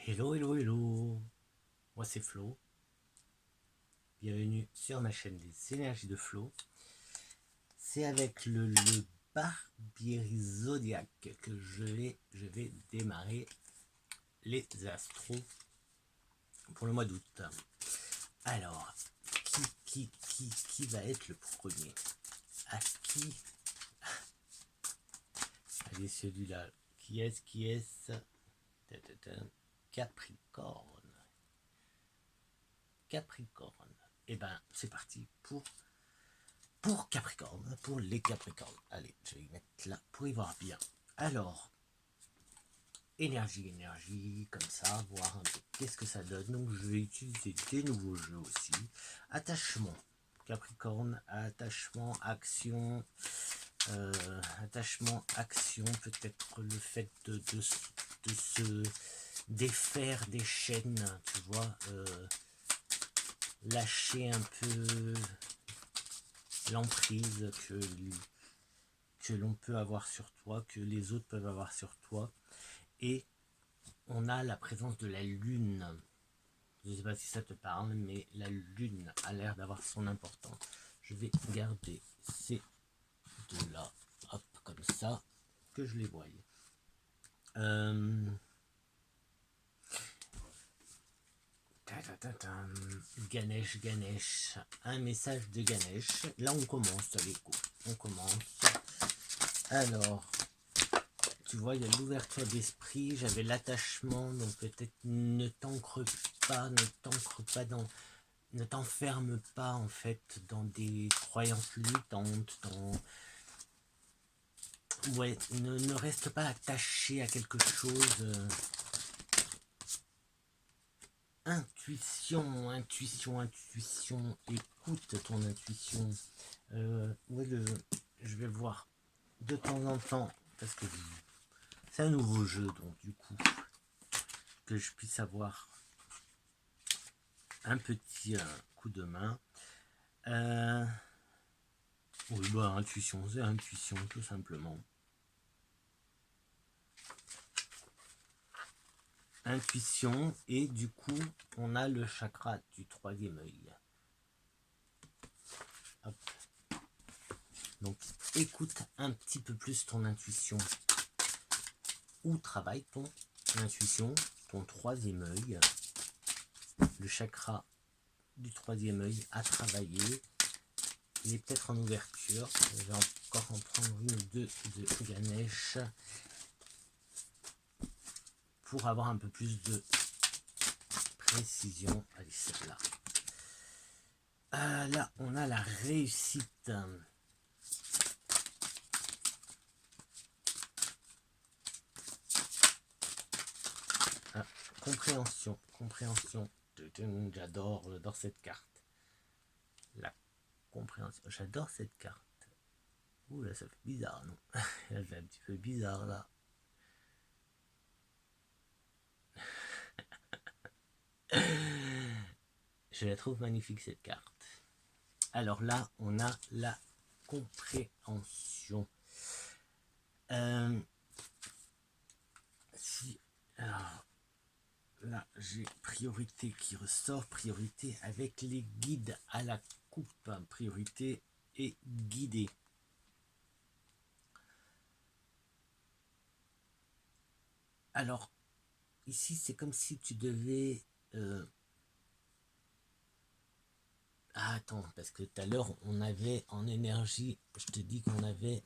Hello, hello, hello. Moi c'est Flo. Bienvenue sur ma chaîne des énergies de Flo. C'est avec le Barbieri Zodiac que je vais démarrer les astros pour le mois d'août. Alors, qui va être le premier? À qui? Allez, celui-là. Qui est-ce? Capricorne. Capricorne. Et ben, c'est parti pour Capricorne, pour les Capricornes. Allez, je vais y mettre là pour y voir bien. Alors, énergie, comme ça, voir un peu qu'est-ce que ça donne. Donc, je vais utiliser des nouveaux jeux aussi. Attachement, Capricorne, attachement, action, peut-être le fait de se défaire des chaînes, tu vois, lâcher un peu l'emprise que l'on peut avoir sur toi, que les autres peuvent avoir sur toi. Et on a la présence de la lune. Je ne sais pas si ça te parle, mais la lune a l'air d'avoir son importance. Je vais garder ces deux-là, hop, comme ça, que je les voie. Ganesh, un message de Ganesh. Là, on commence, allez, on commence. Alors, tu vois, il y a l'ouverture d'esprit, j'avais l'attachement, donc peut-être ne t'ancre pas, ne t'enferme pas en fait dans des croyances limitantes, ouais, ne reste pas attaché à quelque chose. Intuition, écoute ton intuition. Ouais, je vais voir de temps en temps, parce que c'est un nouveau jeu, donc du coup, que je puisse avoir un petit coup de main. Oui, bah, intuition, c'est intuition, tout simplement. Intuition, et du coup, on a le chakra du troisième œil. Hop. Donc, écoute un petit peu plus ton intuition. Où travaille ton intuition, ton troisième œil? Le chakra du troisième œil à travailler. Il est peut-être en ouverture. Je vais encore en prendre une ou deux de Ganesh pour avoir un peu plus de précision. Allez, celle-là. Là, on a la réussite. Compréhension. J'adore cette carte. La compréhension. J'adore cette carte. Ouh là, ça fait bizarre, non? Elle fait un petit peu bizarre là. Je la trouve magnifique cette carte. Alors là, on a la compréhension. Alors, là, j'ai priorité qui ressort, priorité avec les guides à la coupe, priorité et guidé. Alors, ici, c'est comme si tu devais... Ah, attends, parce que tout à l'heure, on avait en énergie, je te dis qu'on avait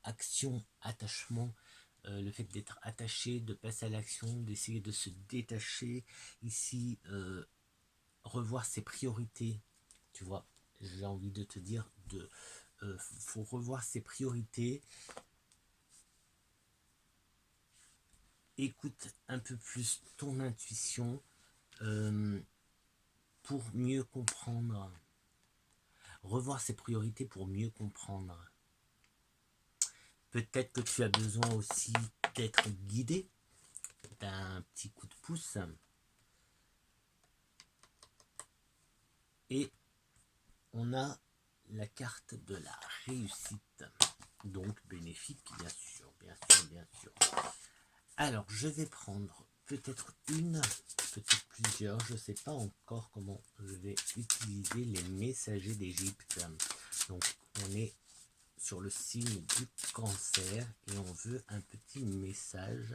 action, attachement, le fait d'être attaché, de passer à l'action, d'essayer de se détacher. Ici, revoir ses priorités, tu vois, j'ai envie de te dire, faut revoir ses priorités. Écoute un peu plus ton intuition pour mieux comprendre. Revoir ses priorités pour mieux comprendre. Peut-être que tu as besoin aussi d'être guidé, d'un petit coup de pouce. Et on a la carte de la réussite. Donc bénéfique, bien sûr. Alors, je vais prendre peut-être une, peut-être plusieurs, je ne sais pas encore comment je vais utiliser les messagers d'Égypte. Donc on est sur le signe du Cancer et on veut un petit message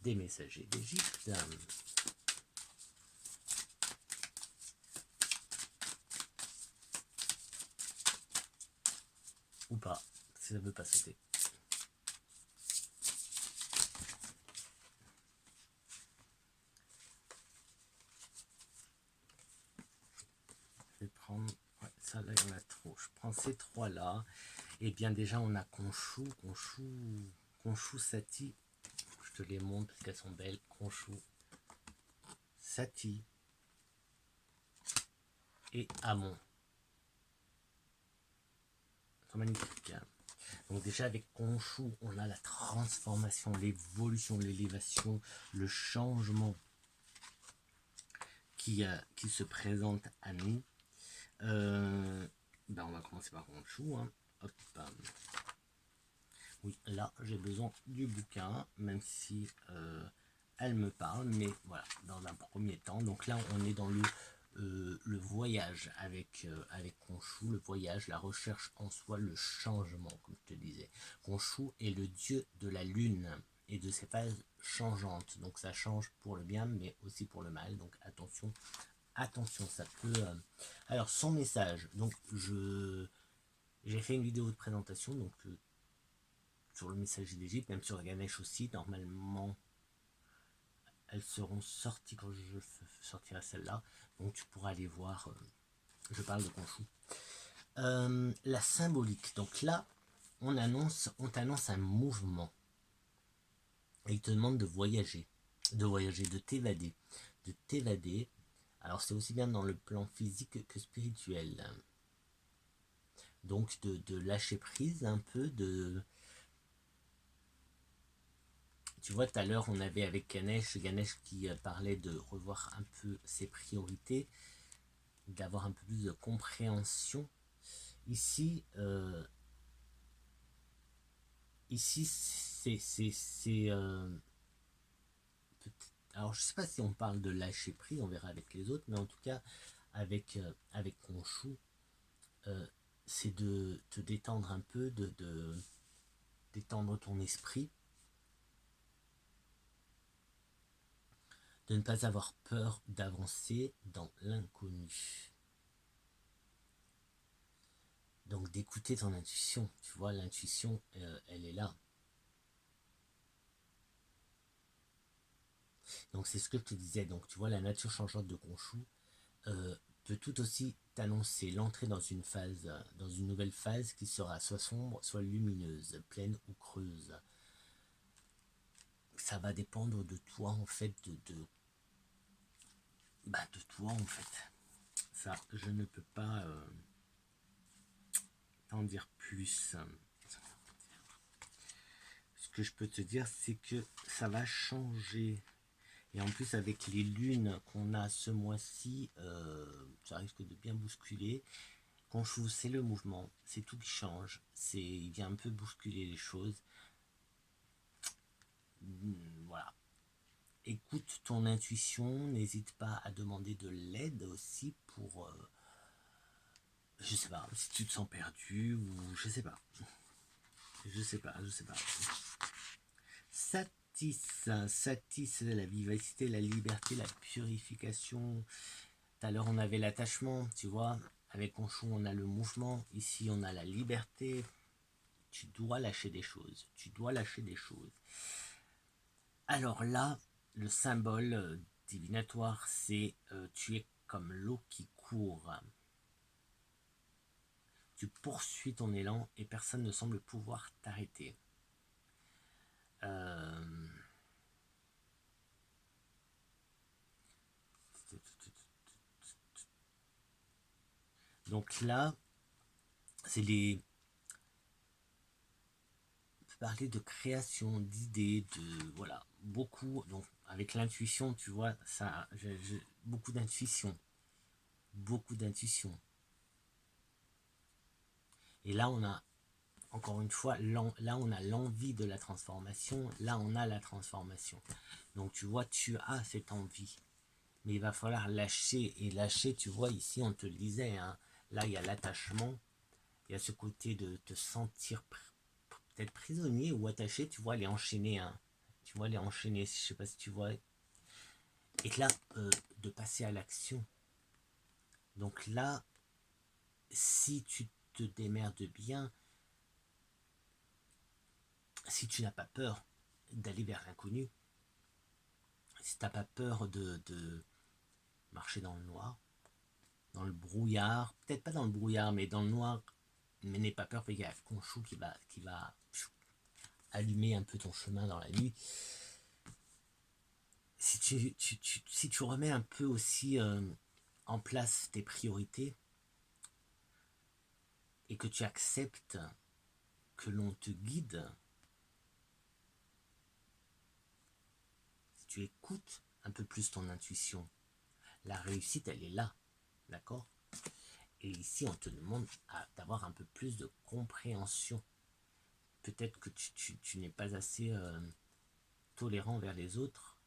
des messagers d'Égypte. Ou pas, si ça ne veut pas sauter. Je vais prendre, ouais, ça là il y en a trop, je prends ces trois là. Et bien déjà on a Khonshu, Sati, je te les montre parce qu'elles sont belles, Khonshu, Sati et Amon. C'est magnifique. Hein. Donc déjà avec Khonshu, on a la transformation, l'évolution, l'élévation, le changement qui se présente à nous. Ben on va commencer par Khonshu. Hein. Hop. Oui, là j'ai besoin du bouquin, même si elle me parle, mais voilà, dans un premier temps. Donc là on est dans le voyage avec Khonshu, le voyage, la recherche en soi, le changement, comme je te disais. Khonshu est le dieu de la lune et de ses phases changeantes. Donc ça change pour le bien, mais aussi pour le mal. Donc attention, attention, ça peut... Alors son message, donc j'ai fait une vidéo de présentation, donc sur le messager d'Égypte, même sur Ganesh aussi, normalement elles seront sorties quand je sortirai celle-là, donc tu pourras aller voir, je parle de Khonshu. La symbolique, donc là on t'annonce un mouvement, et il te demande de voyager, de t'évader, alors c'est aussi bien dans le plan physique que spirituel, donc de lâcher prise un peu, tu vois, tout à l'heure, on avait avec Ganesh qui parlait de revoir un peu ses priorités, d'avoir un peu plus de compréhension. Ici, c'est alors je sais pas si on parle de lâcher prise, on verra avec les autres, mais en tout cas avec Khonshu, c'est de te détendre un peu, de détendre ton esprit, de ne pas avoir peur d'avancer dans l'inconnu. Donc d'écouter ton intuition, tu vois, l'intuition, elle est là. Donc c'est ce que je te disais, donc tu vois, la nature changeante de Khonshu peut tout aussi t'annoncer l'entrée dans une phase, dans une nouvelle phase qui sera soit sombre, soit lumineuse, pleine ou creuse. Ça va dépendre de toi en fait, de toi en fait. Ça, je ne peux pas t'en dire plus. Ce que je peux te dire, c'est que ça va changer. Et en plus, avec les lunes qu'on a ce mois-ci, ça risque de bien bousculer. Khonshu, c'est le mouvement, c'est tout qui change. Il vient un peu bousculer les choses. Voilà. Écoute ton intuition, n'hésite pas à demander de l'aide aussi pour... je sais pas, si tu te sens perdu ou je sais pas. Je sais pas. Satis, c'est la vivacité, la liberté, la purification. Tout à l'heure, on avait l'attachement, tu vois. Avec Khonshu, on a le mouvement. Ici, on a la liberté. Tu dois lâcher des choses. Alors là, le symbole divinatoire, c'est tu es comme l'eau qui court. Tu poursuis ton élan et personne ne semble pouvoir t'arrêter. Donc là, c'est les... On peut parler de création, d'idées, de... Voilà, beaucoup. Donc avec l'intuition, tu vois, ça, beaucoup d'intuition. Et là, on a encore une fois, là on a l'envie de la transformation, là on a la transformation. Donc tu vois, tu as cette envie. Mais il va falloir lâcher. Et lâcher, tu vois, ici on te le disait, hein, là il y a l'attachement, il y a ce côté de te sentir peut-être prisonnier ou attaché, tu vois, les enchaîner. Hein. Tu vois, les enchaîner, je sais pas si tu vois. Et là, de passer à l'action. Donc là, si tu te démerdes bien, si tu n'as pas peur d'aller vers l'inconnu, si tu n'as pas peur de marcher dans le noir, dans le brouillard, peut-être pas dans le brouillard, mais dans le noir, mais n'aie pas peur, parce qu'il y a Conchou qui va allumer un peu ton chemin dans la nuit. Si si tu remets un peu aussi en place tes priorités et que tu acceptes que l'on te guide, si tu écoutes un peu plus ton intuition, la réussite, elle est là, d'accord? Et ici, on te demande d'avoir un peu plus de compréhension. Peut-être que tu n'es pas assez tolérant vers les autres.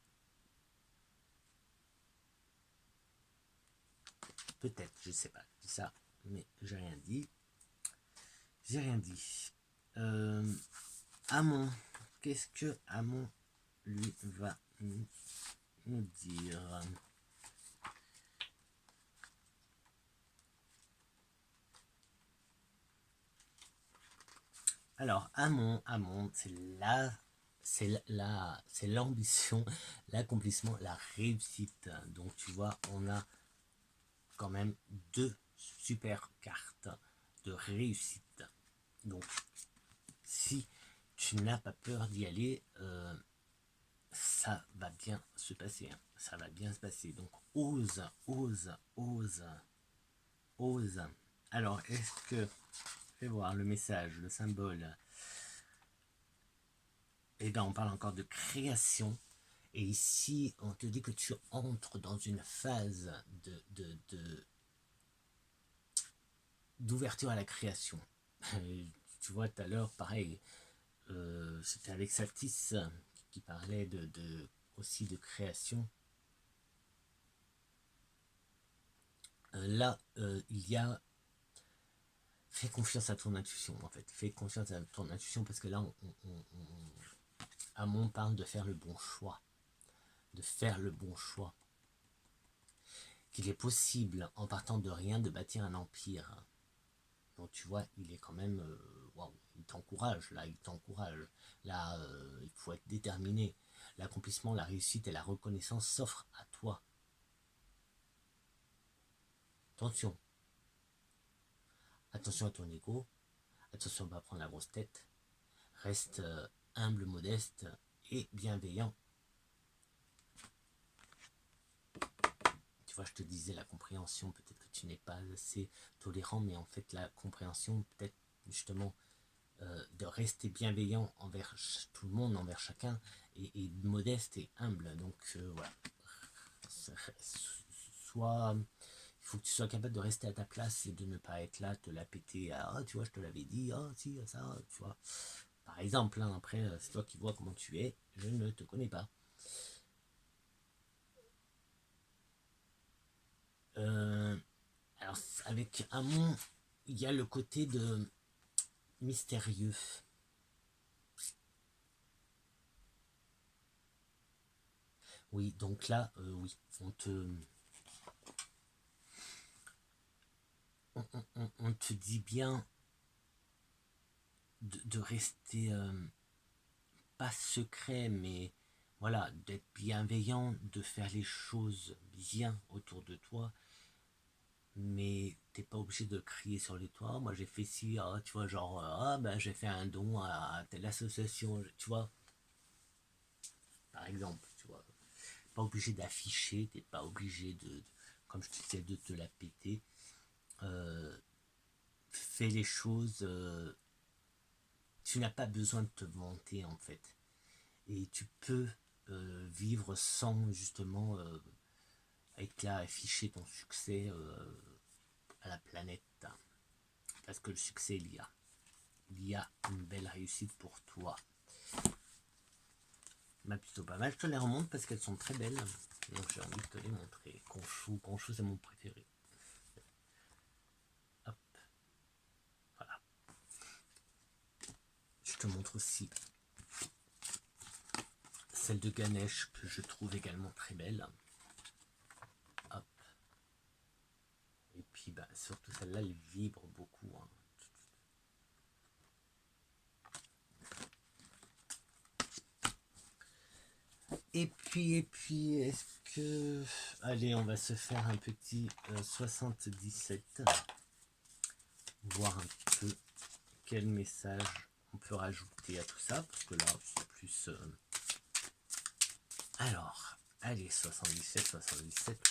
Peut-être, je sais pas. Ça, mais j'ai rien dit. J'ai rien dit. Amon, qu'est-ce que Amon lui va nous dire? Alors, Amon, c'est l'ambition, l'accomplissement, la réussite. Donc, tu vois, on a quand même deux super cartes de réussite. Donc, si tu n'as pas peur d'y aller, ça va bien se passer. Hein. Ça va bien se passer. Donc, ose, ose, ose, ose. Alors, est-ce que... Fais voir le message, le symbole. Et bien, on parle encore de création. Et ici, on te dit que tu entres dans une phase d'ouverture à la création. Tu vois, tout à l'heure, pareil, c'était avec Satis qui parlait aussi de création. Là, il y a... Fais confiance à ton intuition, en fait. Fais confiance à ton intuition parce que là, Amon parle de faire le bon choix. De faire le bon choix. Qu'il est possible, en partant de rien, de bâtir un empire. Donc tu vois, il est quand même... Waouh, il t'encourage, là, il t'encourage. Là, il faut être déterminé. L'accomplissement, la réussite et la reconnaissance s'offrent à toi. Attention. Attention à ton ego. Attention à ne pas prendre la grosse tête. Reste humble, modeste et bienveillant. Tu vois, je te disais la compréhension, peut-être que tu n'es pas assez tolérant, mais en fait la compréhension, peut-être justement de rester bienveillant envers tout le monde, envers chacun, et modeste et humble. Donc voilà. Soit il faut que tu sois capable de rester à ta place et de ne pas être là, te la péter, ah tu vois, je te l'avais dit, ah si, ça, tu vois. Par exemple, hein, après, c'est toi qui vois comment tu es, je ne te connais pas. Alors, avec Amon, il y a le côté de mystérieux. Oui, donc là, oui, on te dit bien de rester pas secret, mais voilà, d'être bienveillant, de faire les choses bien autour de toi, mais t'es pas obligé de crier sur les toits. Moi j'ai fait ci, ah, tu vois, genre, ah ben j'ai fait un don à telle association, tu vois, par exemple, tu vois. Pas obligé d'afficher, t'es pas obligé comme je te disais, de te la péter. Fais les choses, tu n'as pas besoin de te vanter en fait. Et tu peux vivre sans justement être là, afficher ton succès à la planète. Parce que le succès, il y a une belle réussite pour toi. Bah, plutôt pas mal. Je te les remonte parce qu'elles sont très belles. Donc j'ai envie de te les montrer. Conchou, c'est mon préféré. Hop. Voilà. Je te montre aussi celle de Ganesh que je trouve également très belle. Hop. Et puis bah, surtout celle-là, elle vibre beaucoup. Hein. Et puis, est-ce que... Allez, on va se faire un petit 77. Voir un peu quel message on peut rajouter à tout ça. Parce que là, c'est plus... Alors, allez, 77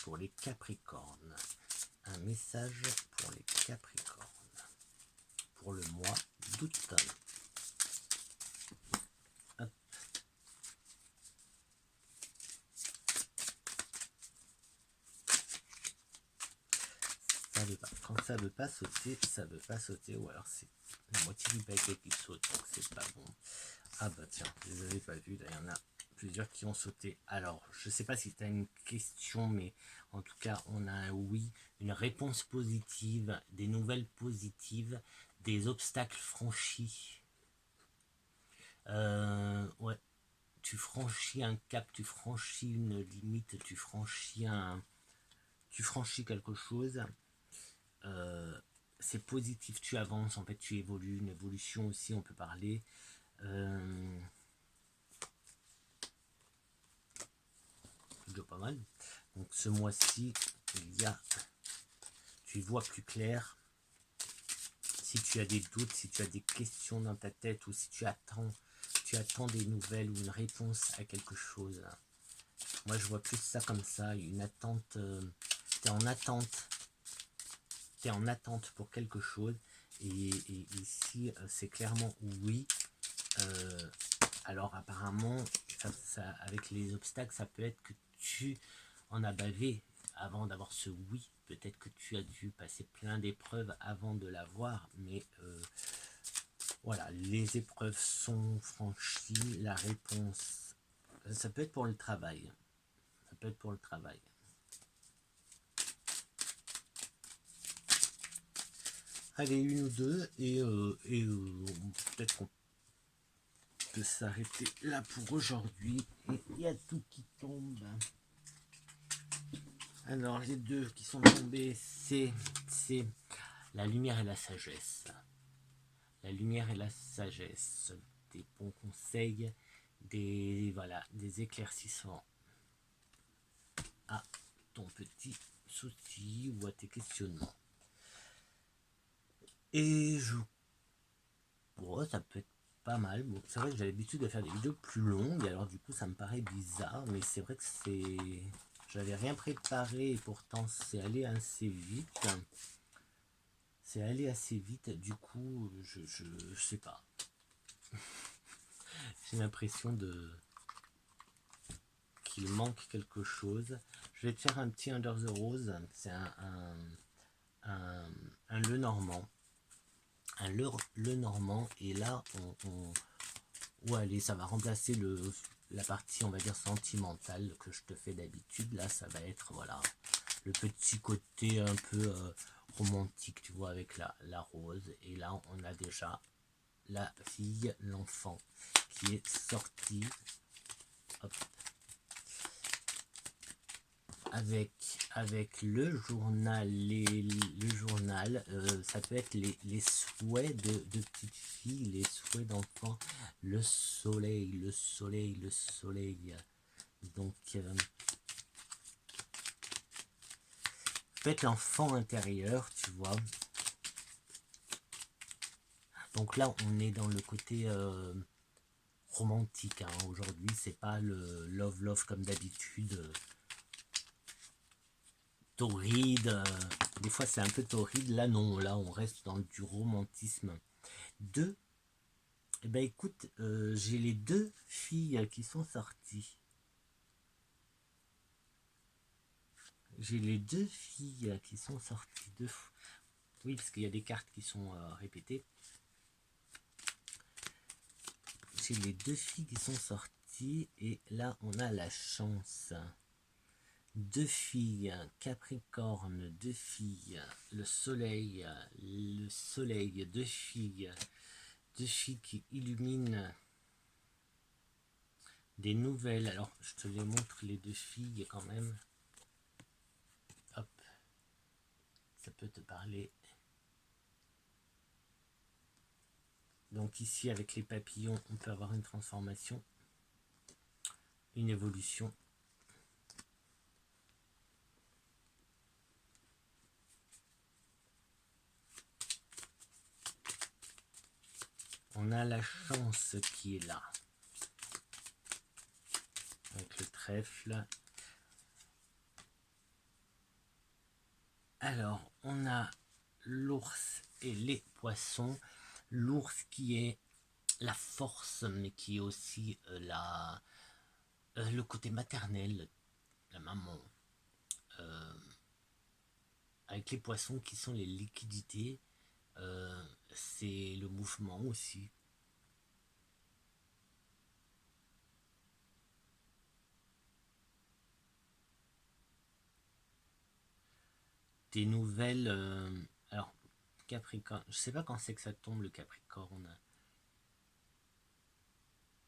pour les Capricornes. Un message pour les Capricornes. Pour le mois d'août. Quand ça veut pas sauter, ça veut pas sauter. Ou alors c'est la moitié du paquet qui saute, donc c'est pas bon. Ah bah tiens, je les avais pas vus, là il y en a plusieurs qui ont sauté. Alors, je sais pas si tu as une question, mais en tout cas, on a un oui, une réponse positive, des nouvelles positives, des obstacles franchis. Ouais, tu franchis un cap, tu franchis une limite, tu franchis quelque chose. C'est positif, tu avances, en fait tu évolues, une évolution aussi on peut parler. C'est pas mal. Donc ce mois-ci, il y a, tu y vois plus clair. Si tu as des doutes, si tu as des questions dans ta tête ou si tu attends des nouvelles ou une réponse à quelque chose. Moi je vois plus ça comme ça, une attente, tu es en attente. Tu es en attente pour quelque chose et ici c'est clairement oui. Alors apparemment avec les obstacles ça peut être que tu en as bavé avant d'avoir ce oui. Peut-être que tu as dû passer plein d'épreuves avant de l'avoir, mais voilà, les épreuves sont franchies. La réponse, ça peut être pour le travail. Ça peut être pour le travail. Allez, une ou deux, et peut-être qu'on peut s'arrêter là pour aujourd'hui. Et il y a tout qui tombe. Alors, les deux qui sont tombés, c'est la lumière et la sagesse. La lumière et la sagesse. Des bons conseils, des éclaircissements à ton petit souci ou à tes questionnements. Et ça peut être pas mal. Bon, c'est vrai que j'ai l'habitude de faire des vidéos plus longues, alors du coup ça me paraît bizarre, mais c'est vrai que j'avais rien préparé et pourtant c'est allé assez vite. C'est allé assez vite, du coup je sais pas. J'ai l'impression qu'il manque quelque chose. Je vais te faire un petit Under the Rose. C'est un Le Normand. Un Le Normand, et là ouais, allez, ça va remplacer la partie on va dire sentimentale que je te fais d'habitude. Là ça va être voilà le petit côté un peu romantique, tu vois, avec la rose. Et là on a déjà la fille, l'enfant qui est sorti. Hop. Avec le journal, ça peut être les souhaits de petites filles, les souhaits d'enfants, le soleil, le soleil, le soleil. Donc, peut-être l'enfant intérieur, tu vois. Donc là, on est dans le côté romantique. Hein. Aujourd'hui, c'est pas le love comme d'habitude. Torride, des fois c'est un peu torride, là non, là on reste dans du romantisme. Eh ben écoute, j'ai les deux filles qui sont sorties. J'ai les deux filles qui sont sorties. Oui, parce qu'il y a des cartes qui sont répétées. j'ai les deux filles qui sont sorties et là on a la chance. Deux filles, Capricorne, deux filles, le soleil, deux filles qui illuminent des nouvelles. Alors je te les montre les deux filles quand même. Hop, ça peut te parler. Donc ici avec les papillons, on peut avoir une transformation, une évolution. On a la chance qui est là. Avec le trèfle. Alors, on a l'ours et les poissons. L'ours qui est la force, mais qui est aussi le côté maternel, la maman. Avec les poissons qui sont les liquidités, c'est le mouvement aussi. Des nouvelles... alors, Capricorne, je sais pas quand c'est que ça tombe le Capricorne.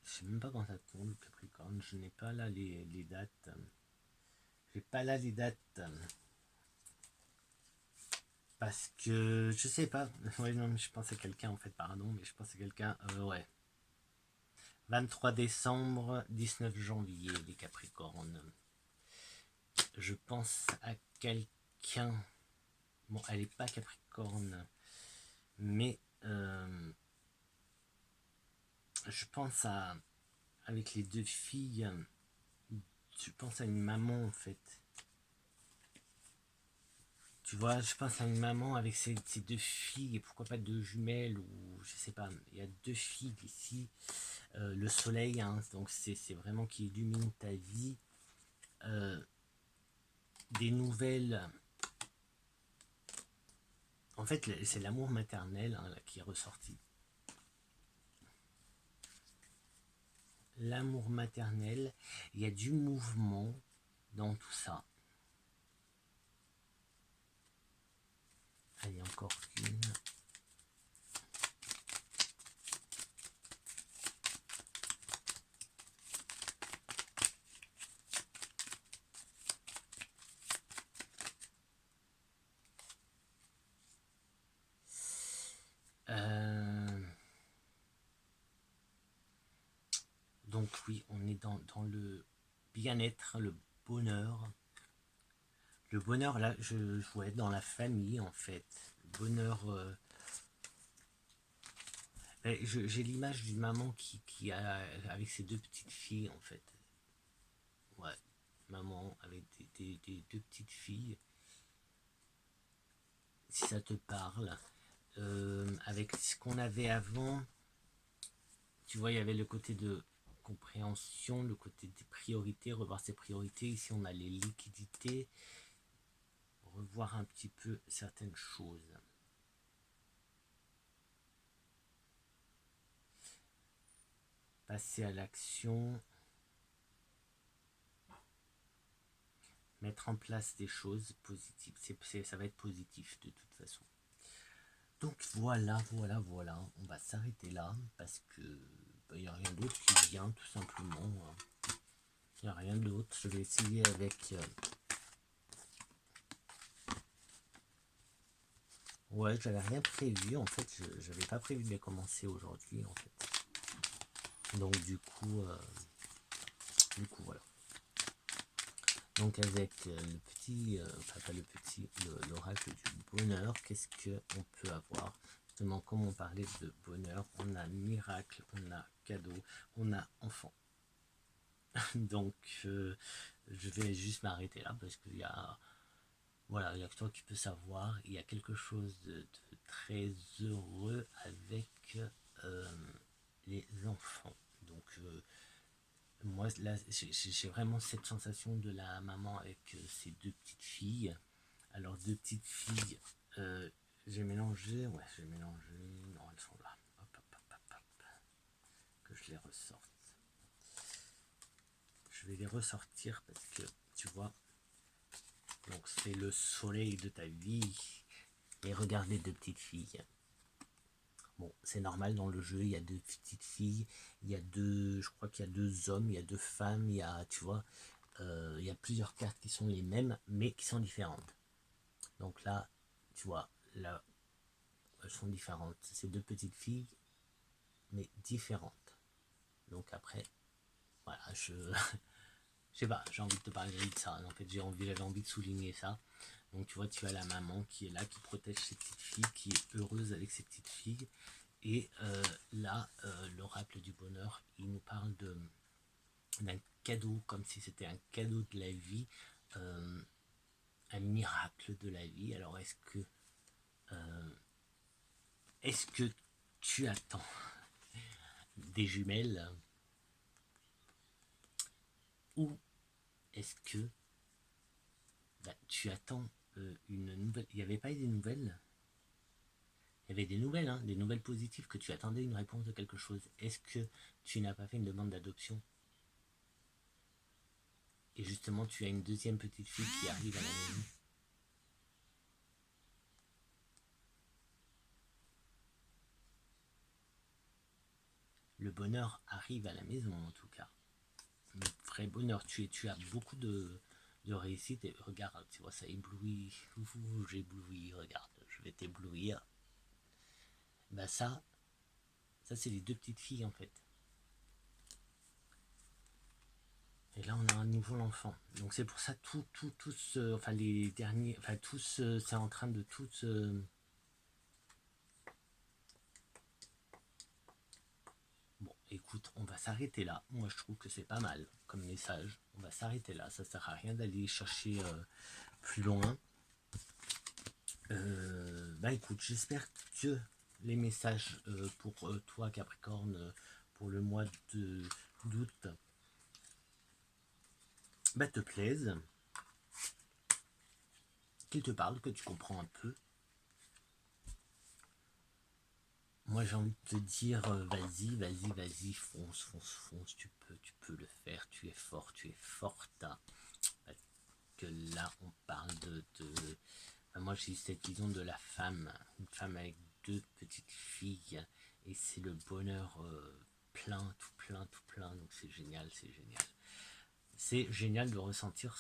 Je sais même pas quand ça tombe le Capricorne. Je n'ai pas là les dates. J'ai pas là les dates. Parce que je sais pas. Ouais, non, je pense à quelqu'un en fait, pardon, mais je pense à quelqu'un. Ouais. 23 décembre, 19 janvier, les Capricornes. Je pense à quelqu'un. Bon, elle est pas Capricorne, mais je pense à. Avec les deux filles, je pense à une maman en fait. Tu vois, je pense à une maman avec ses deux filles, et pourquoi pas deux jumelles, ou je sais pas, il y a deux filles ici, le soleil, hein, donc c'est vraiment qui illumine ta vie, des nouvelles, en fait c'est l'amour maternel hein, là, qui est ressorti. L'amour maternel, il y a du mouvement dans tout ça. Allez, encore une. Donc oui, on est dans le bien-être, le bonheur. Le bonheur, là, je vois être dans la famille, en fait. Le bonheur... j'ai l'image d'une maman qui a... avec ses deux petites filles, en fait. Ouais, maman avec des deux petites filles. Si ça te parle. Avec ce qu'on avait avant, tu vois, il y avait le côté de compréhension, le côté des priorités, revoir ses priorités. Ici, on a les liquidités. Revoir un petit peu certaines choses. Passer à l'action. Mettre en place des choses positives. Ça va être positif de toute façon. Donc voilà. On va s'arrêter là parce que il n'y a rien d'autre qui vient tout simplement. Il n'y a rien d'autre. Je vais essayer avec... Ouais, j'avais rien prévu en fait. J'avais pas prévu de les commencer aujourd'hui en fait. Donc du coup voilà. Donc avec le petit, enfin pas le petit, l'oracle du bonheur, qu'est-ce qu'on peut avoir? Justement, comme on parlait de bonheur, on a miracle, on a cadeau, on a enfant. Donc je vais juste m'arrêter là parce qu'il y a... Voilà, il y a que toi qui peux savoir. Il y a quelque chose de très heureux avec les enfants. Donc moi là j'ai vraiment cette sensation de la maman avec ses deux petites filles. Alors deux petites filles, j'ai mélangé, non elles sont là, hop, que je les ressorte. Je vais les ressortir parce que, tu vois, donc c'est le soleil de ta vie. Et regarde les deux petites filles. Bon, c'est normal, dans le jeu, il y a deux petites filles, il y a deux, je crois qu'il y a deux hommes, il y a deux femmes, il y a, tu vois, il y a plusieurs cartes qui sont les mêmes, mais qui sont différentes. Donc là, tu vois, là, elles sont différentes. C'est deux petites filles, mais différentes. Donc après, voilà, je sais pas, j'ai envie de te parler de ça. En fait, j'avais envie de souligner ça. Donc tu vois, tu as la maman qui est là, qui protège ses petites filles, qui est heureuse avec ses petites filles. Et là, l'oracle du bonheur, il nous parle d'un cadeau, comme si c'était un cadeau de la vie, un miracle de la vie. Alors est-ce que tu attends des jumelles, ou est-ce que tu attends une nouvelle? Il n'y avait pas eu des nouvelles? Il y avait des nouvelles, hein, des nouvelles positives, que tu attendais une réponse de quelque chose. Est-ce que tu n'as pas fait une demande d'adoption? Et justement, tu as une deuxième petite fille qui arrive à la maison. Le bonheur arrive à la maison, en tout cas. Le vrai bonheur. Tu as beaucoup de réussite. Et regarde, tu vois, ça éblouit. J'éblouis, regarde, je vais t'éblouir. Bah ça c'est les deux petites filles, en fait. Et là, on a un nouveau l'enfant. Donc c'est pour ça, enfin les derniers, enfin tous, c'est en train de tous... Bon, écoute, on va s'arrêter là. Moi, je trouve que c'est pas mal comme message. On va s'arrêter là. Ça sert à rien d'aller chercher plus loin. Bah écoute, j'espère que les messages pour toi, Capricorne, pour le mois d'août, bah, te plaisent, qu'ils te parlent, que tu comprends un peu. Moi, j'ai envie de te dire, vas-y, fonce, tu peux le faire, tu es fort, tu es forte. Parce que là, on parle moi, j'ai eu cette vision de la femme, une femme avec deux petites filles, et c'est le bonheur plein, tout plein, donc c'est génial, c'est génial. C'est génial de ressentir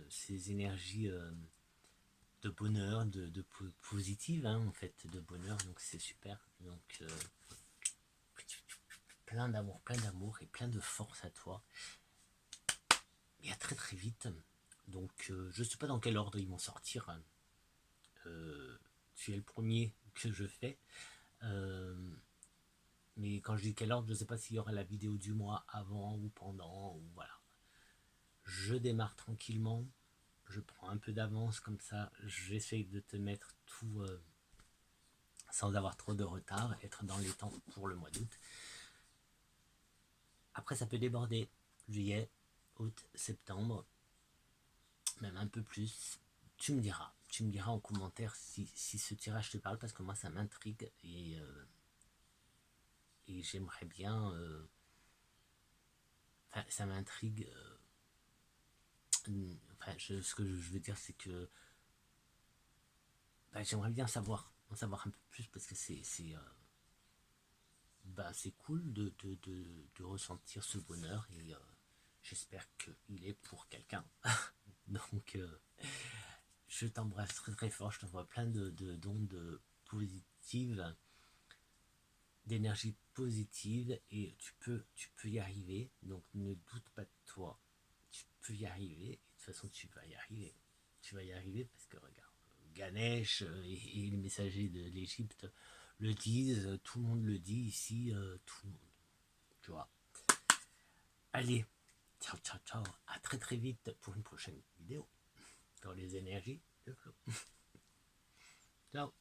ces énergies de bonheur, de positive, hein, en fait, de bonheur, donc c'est super. Donc plein d'amour et plein de force à toi. Et à très très vite. Donc je sais pas dans quel ordre ils vont sortir. Tu es le premier que je fais. Mais quand je dis quel ordre, je sais pas s'il y aura la vidéo du mois avant ou pendant, ou voilà. Je démarre tranquillement. Je prends un peu d'avance, comme ça j'essaye de te mettre tout sans avoir trop de retard, être dans les temps pour le mois d'août. Après ça peut déborder, juillet, août, septembre, même un peu plus. Tu me diras en commentaire si ce tirage te parle, parce que moi ça m'intrigue et j'aimerais bien, enfin ça m'intrigue, enfin ce que je veux dire c'est que j'aimerais bien en savoir un peu plus, parce que c'est cool de ressentir ce bonheur, et j'espère qu'il est pour quelqu'un. Donc je t'embrasse très très fort, je t'envoie plein d'ondes positives, d'énergie positive, et tu peux y arriver, donc ne doute pas de toi, tu peux y arriver, et de toute façon tu vas y arriver, parce que regarde, Ganesh et les messagers de l'Égypte le disent, tout le monde le dit ici, tout le monde, tu vois. Allez, ciao, à très très vite pour une prochaine vidéo dans les énergies de Flo. Ciao.